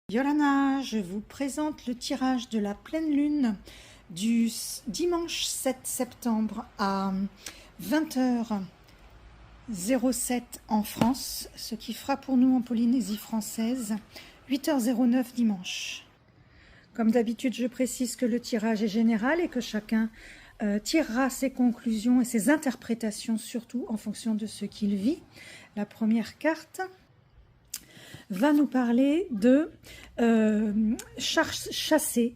Yolana, je vous présente le tirage de la pleine lune du dimanche 7 septembre à 20h07 en France, ce qui fera pour nous en Polynésie française 8h09 dimanche. Comme d'habitude, je précise que le tirage est général et que chacun tirera ses conclusions et ses interprétations, surtout en fonction de ce qu'il vit. La première carte va nous parler de chasser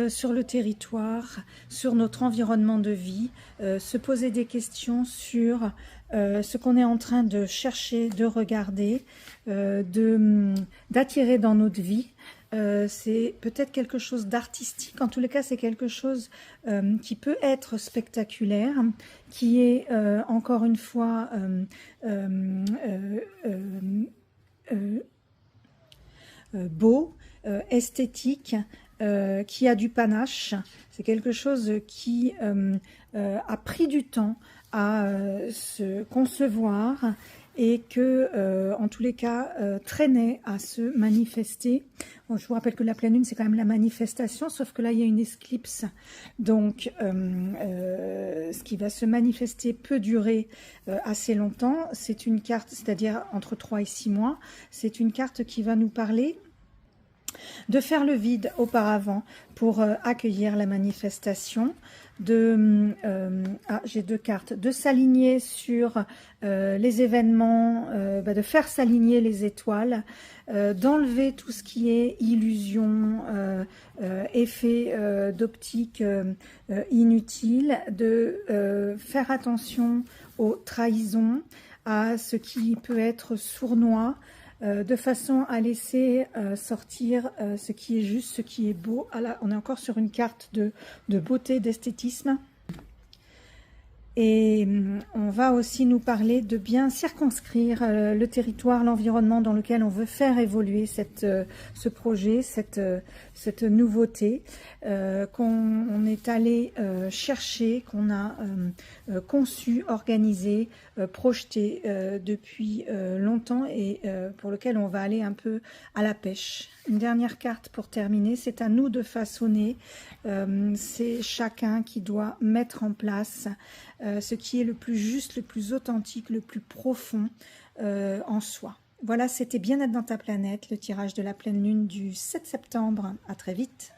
sur le territoire, sur notre environnement de vie, se poser des questions sur ce qu'on est en train de chercher, de regarder, d'attirer dans notre vie. C'est peut-être quelque chose d'artistique, en tous les cas c'est quelque chose qui peut être spectaculaire, qui est encore une fois beau, esthétique, qui a du panache. C'est quelque chose qui a pris du temps à se concevoir et que, en tous les cas, traînait à se manifester. Bon, je vous rappelle que la pleine lune, c'est quand même la manifestation, sauf que là, il y a une éclipse. Donc, ce qui va se manifester peut durer assez longtemps. C'est une carte, c'est-à-dire entre 3 et 6 mois. C'est une carte qui va nous parler de faire le vide auparavant pour accueillir la manifestation, j'ai deux cartes, de s'aligner sur les événements, de faire s'aligner les étoiles, d'enlever tout ce qui est illusion, effet d'optique inutile, de faire attention aux trahisons, à ce qui peut être sournois, de façon à laisser sortir ce qui est juste, ce qui est beau. Ah là, on est encore sur une carte de beauté, d'esthétisme. Et on va aussi nous parler de bien circonscrire le territoire, l'environnement dans lequel on veut faire évoluer ce projet, cette nouveauté qu'on est allé chercher, qu'on a conçu, organisé, projeté depuis longtemps et pour lequel on va aller un peu à la pêche. Une dernière carte pour terminer, c'est à nous de façonner, c'est chacun qui doit mettre en place ce qui est le plus juste, le plus authentique, le plus profond en soi. Voilà, c'était Bien-être dans ta planète, le tirage de la pleine lune du 7 septembre. À très vite.